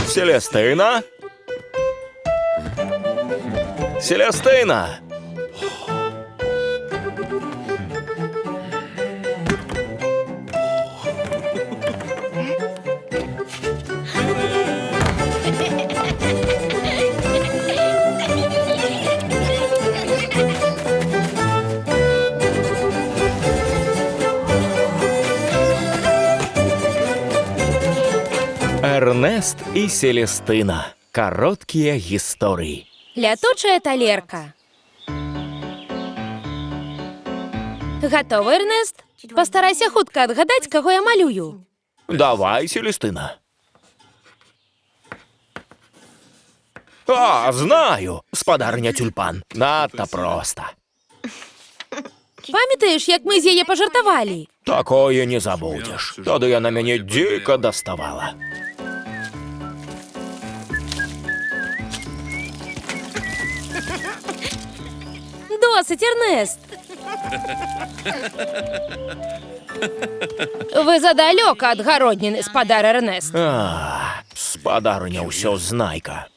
Селестина? Селестина! Эрнест и Селестина. Короткие истории. Лятучая талерка. Гатовы, Эрнест? Пастарайся хутка адгадаць, каго я малюю. Давай, Селестина. Знаю! Спадарня Тюльпан. Надто просто. Памятаеш, як мы з яе пажартавалі? Такое не забудешь. Тады яна мяне дико доставала. Досить, Эрнест! Вы задалёка ад гародніны, спадар Эрнест. Спадарня ўсё знайка.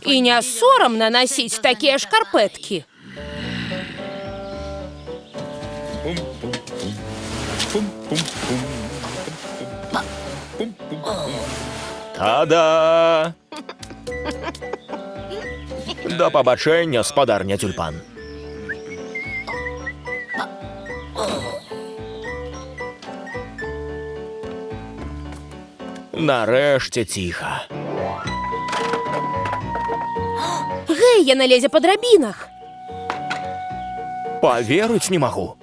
І не сорамна насіць такія шкарпэткі. Та-да! Да пабачэння, спадарня Тюльпан. Нарэшце ціха. Гэй, яна лезе па драбінах. Паверыць не магу.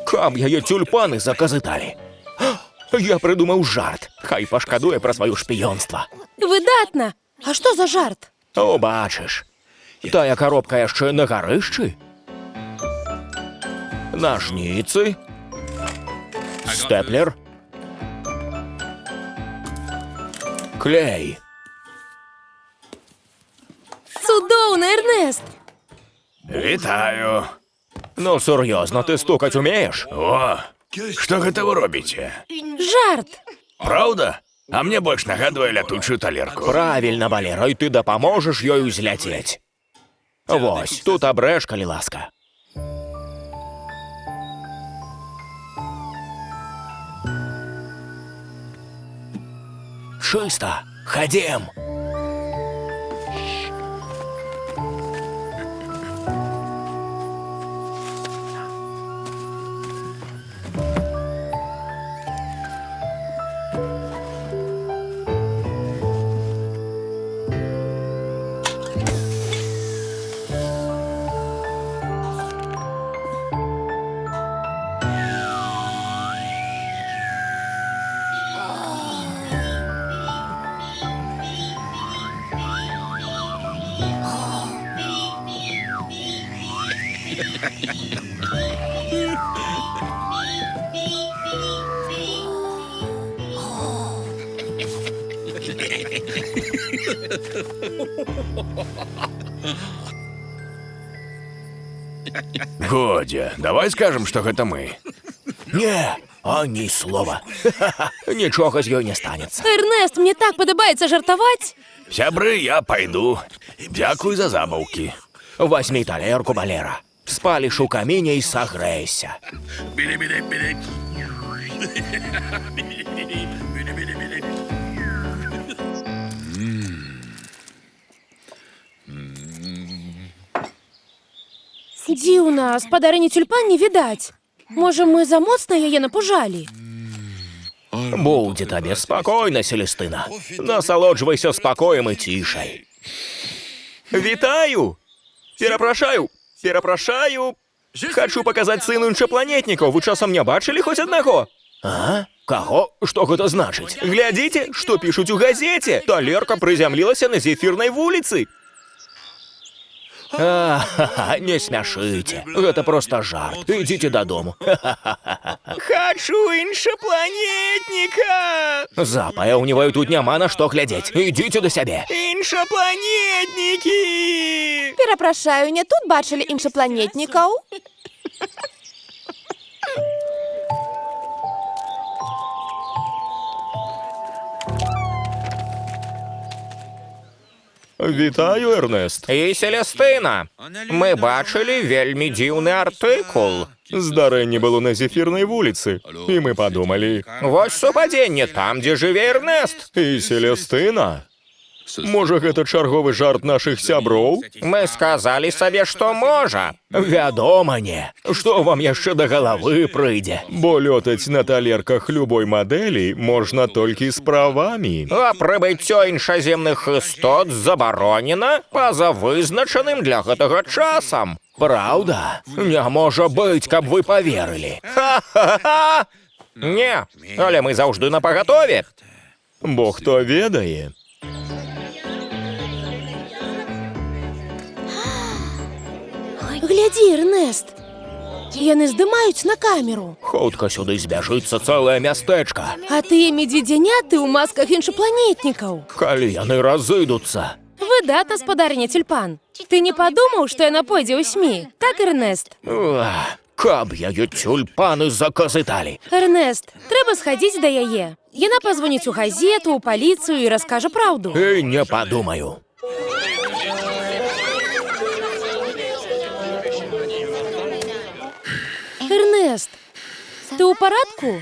Каб яе тюльпаны заказыталі. Я прыдумаў жарт. Хай пашкадуе пра сваё шпіёнства. Выдатна! А што за жарт? Убачыш. Тая коробка яшчэ на гарышчы. Нажніцы. Стэплер. Клей. Цудоўна, Эрнест! Вітаю. Ну, сур'ёзна, ты стукаць умееш? О, што гэта вы робіце? Жарт! Праўда? А мне больш нагадвае лятучую талерку. Правільна, Валера, і ты дапаможаш ёй узляцець. Вось, тут абрэж, калі ласка. Чыста. Хадзем. Годзе, давай скажам, што гэта мы. Не, ані слова. Нічога з ёй не станецца. Эрнест, мне так падабаецца жартаваць. Сябры, я пайду. Дзякуй за забаўкі. Возьми талерку, Валера. Спаліш у каміне і сагрэйся. Дзіўна, спадарыні Тюльпан не відаць. Можа, мы замоцна яе напужалі? Будзе табе спакойна, Селестына. Насалоджвайся спакоем і цішай. Вітаю! Перапрашаю! Хачу паказаць сыну іншапланетнікаў. Вы часам не бачылі хоць аднаго? А? Каго? Што гэта значыць? Глядзіце, што пішуць у газеце. Талерка прызямлілася на Зефірнай вуліцы. Не смяшыце. Гэта проста жарт. Ідзіце дадому. Хочу іншапланетніка! Запэўніваю, тут няма на што глядзець. Ідзіце да сябе. Іншапланетнікі! Перапрашаю, не тут бачылі іншапланетнікаў? Вітаю, Эрнест. І Селестына. Мы бачылі вельмі дзіўны артыкул. Здарэнне было на Зефірнай вуліцы. І мы падумалі. Вось супадзенне там, дзе жыве Эрнест. І Селестына. Можа, гэта чарговы жарт нашых сяброў? Мы сказалі сабе, што можа. Вядома, не. Што вам яшчэ да галавы прыйдзе? Бо лётаць на талерках любой мадэлі можна толькі з правамі. А прыбыццё іншаземных істот забаронена па-за вызначаным для гэтага часам. Праўда? Не можа быць, каб вы паверылі. Ха-ха-ха! Не, але мы заўжды напагатове. Бо хто ведае? Глядзі, Эрнест. Яны здымаюць на камеру. Хутка сюды збяжыцца цэлае мястэчка. А тыя медведзяняты ў масках іншапланетнікаў. Калі яны разыдуцца. Выдатна, спадарыня Тюльпан. Ты не падумаў, што яна пойдзе ў СМІ? Так, Эрнест? Каб яе тюльпаны заказыталі. Эрнест, трэба схадзіць да яе. Яна пазвоніць у газету, у паліцыю і раскажа праўду. І не падумаю. Эрнест, ты ў парадку?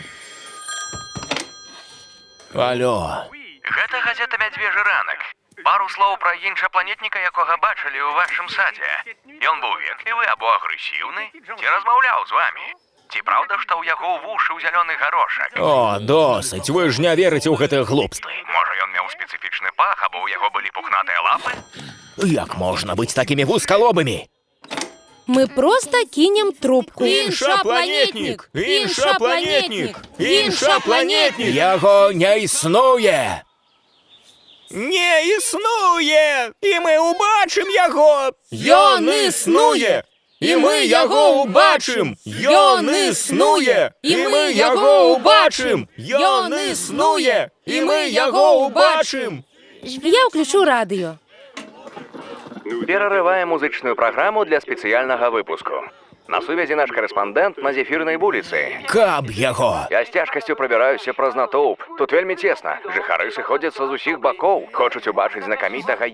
Алло. Гэта газета «Мядзвежы ранак». Пару слоў пра іншапланетніка, якога бачылі ў вашым садзе. Ён быў ветлівы або агрэсіўны? Ці размаўляў з вамі? Ці праўда, што ў яго ў вушы зялёны гарошак? О, досыць, вы ж не верыце ў гэтыя глупствы. Можа, ён меў спецыфічны пах, або ў яго былі пухнатыя лапы? Як можна быць такімі вузкалобымі? Мы проста кінем трубку. Іншапланетнік! Іншапланетнік! Іншапланетнік! Яго не існуе! Не існуе! І мы ўбачым яго! Ён існуе! І мы яго ўбачым! Ён існуе! І мы яго ўбачым! Ён існуе! І мы яго ўбачым! Я ўключу радыё. Перерываем музычную программу для специального выпуску. На сувязі наш корэспандэнт на Зефірнай вуліцы. Каб яго! Я з цяжкасцю прабіраюся праз натоўп. Тут вельмі цесна. Жыхары сыходзяцца з усіх бакоў. Хочуць убачыць знакамітага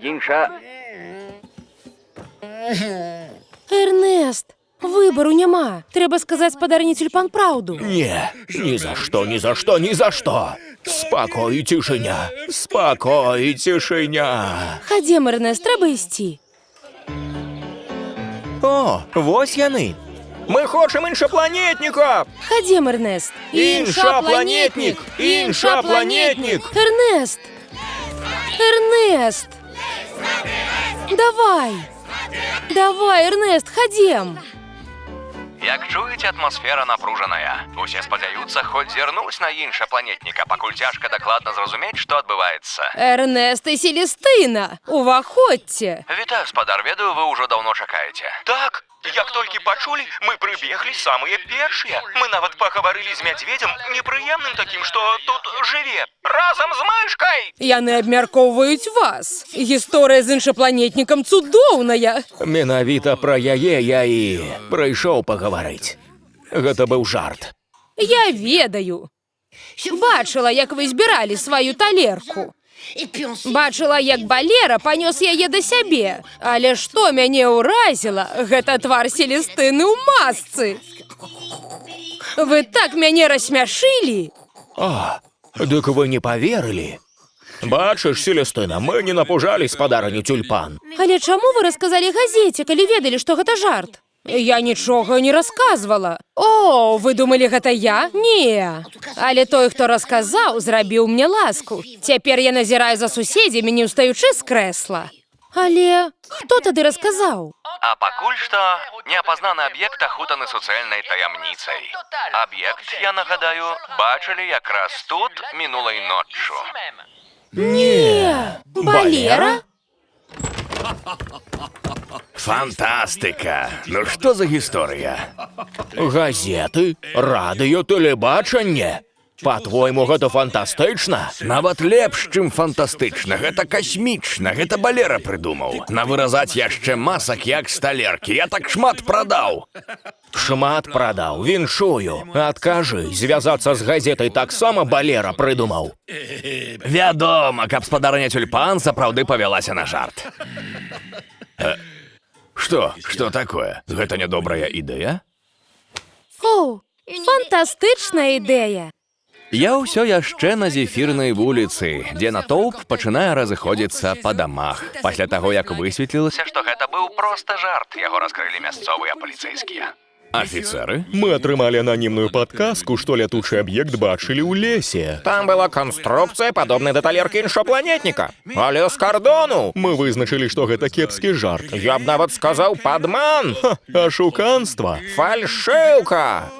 Эрнест, выбару няма. Трэба сказаць спадарыні Тюльпан праўду. Не, ні за што, ні за што, ні за што. Спакой і цішыня. Спакой і цішыня. Хадзем, Эрнест, трэба ісці. О, вось яны. Мы хочам іншапланетніка! Хадзем, Эрнест. Іншапланетнік! Іншапланетнік! Эрнест! Эрнест! Давай! Давай, Эрнест, хадзем! Як чуеце, атмасфера напружаная. Усе спадзяюцца хоць зірнуць на іншапланетніка, пакуль цяжка дакладна зразумець, што адбываецца. Эрнест і Селестына, уваходзьце! Вітаю, спадар, ведаю, вы ўжо даўно чакаеце. Так, як толькі пачулі, мы прыбеглі самыя першыя. Мы нават пагаварылі з мядзведзем, непрыемным такім, што тут жыве. Разам з мышкай! Яны абмяркоўваюць вас. Гісторыя з іншапланетнікам цудоўная. Менавіта пра яе я і прыйшоў пагаварыць. Гэта быў жарт. Я ведаю. Бачыла, як вы збіралі сваю талерку. Бачыла, як Балера панёс яе да сябе. Але што мяне ўразіла, гэта твар Селестыны ў масцы. Вы так мяне рассмяшылі. А, дык вы не паверылі? Бачыш, Селестына, мы не напужалі спадарыню Тюльпан. Але чаму вы расказалі газеце, калі ведалі, што гэта жарт? Я нічога не расказвала. О, вы думалі, гэта я? Не. Але той, хто расказаў, зрабіў мне ласку. Цяпер я назіраю за суседзямі, не ўстаючы з крэсла. Але хто тады расказаў? А пакуль што неапазнаны аб'ект ахутаны суцэльнай таямніцай. Аб'ект, я нагадаю, бачылі якраз тут мінулай ноччу. Не. Балера? Фантастика. Ну што за гісторыя? Газеты, радыё, тэлебачанне. Па-твойму, гэта фантастычна? Нават лепш, чым фантастычна. Гэта касмічна. Гэта балера прыдумаў. Навыразаць яшчэ масак, як з талеркі. Я так шмат прадаў. Шмат прадаў, віншую. Адкажы, звязацца з газетай таксама балера прыдумаў. Вядома, каб спадарня Тюльпан сапраўды павялася на жарт. Што? Што такое? Гэта нядобрая ідэя? О, фантастычная ідэя. Я ўсё яшчэ на Зефірнай вуліцы, дзе натоўп пачынае разыходзіцца па дамах. Пасля таго, як высветлілася, што гэта быў проста жарт, яго раскрылі мясцовыя паліцэйскія. Афіцэры? Мы атрымалі ананімную падказку, што лятучы аб'ект бачылі ў лесе. Там была канструкцыя, падобная да талеркі іншапланетніка. Але з кардону. Мы вызначылі, што гэта кепскі жарт. Я б нават сказаў падман. Ашуканства. Фальшыўка.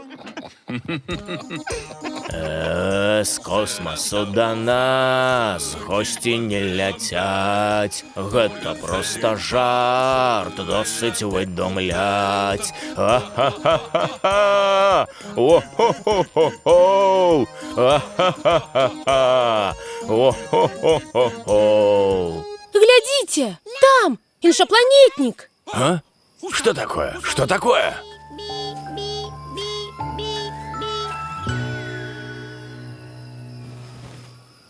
З космасу да нас госці не ляцяць. Гэта проста жарт, досыць выдумляць. А-ха-ха-ха-ха! О-хо-хо-хо-хо! А-ха-ха-ха-ха! О-хо-хо-хо-хо! Глядзіце, там іншапланетнік. А? Што такое? Што такое?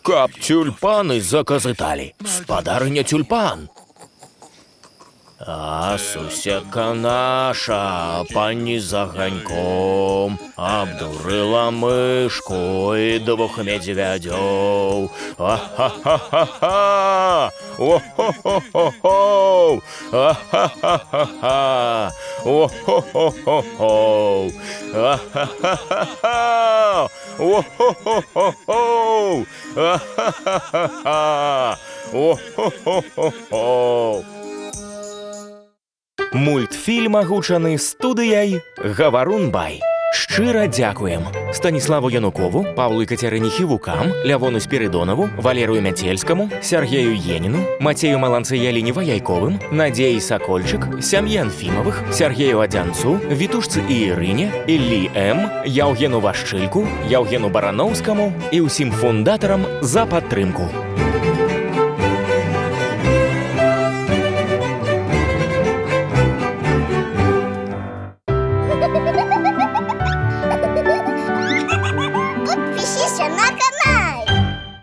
Каб тюльпаны заказыталі. Спадарыня Тюльпан. А суседка наша пані з аганьком абдурыла мышку і двух медвядзёў. А-ха-ха-ха-ха! О-хо-хо-хо-хо! А-ха-ха-ха-ха! О-хо-хо-хо-хо! А-ха-ха-ха-ха! О-хо-хо-хо-хо! А-ха-ха-ха-ха! О-хо-хо-хо-хо! Мультфільм агучаны студыяй «Гаварун Бай». Шчыра дзякуем Станіславу Янукову, Павлу Кацярыне Хівукам, Лявону Спірыдонаву, Валерыю Мяцельскаму, Сергею Еніну, Мацею Маланцы-Яліне Ваяйковым, Надзеі Сакольчык, сям'і Анфімовых, Сергею Адзянцу, Вітушцы і Ірыне, Іллі М, Яўгену Вашчыльку, Яўгену Бараноўскаму і ўсім фундатарам за падтрымку.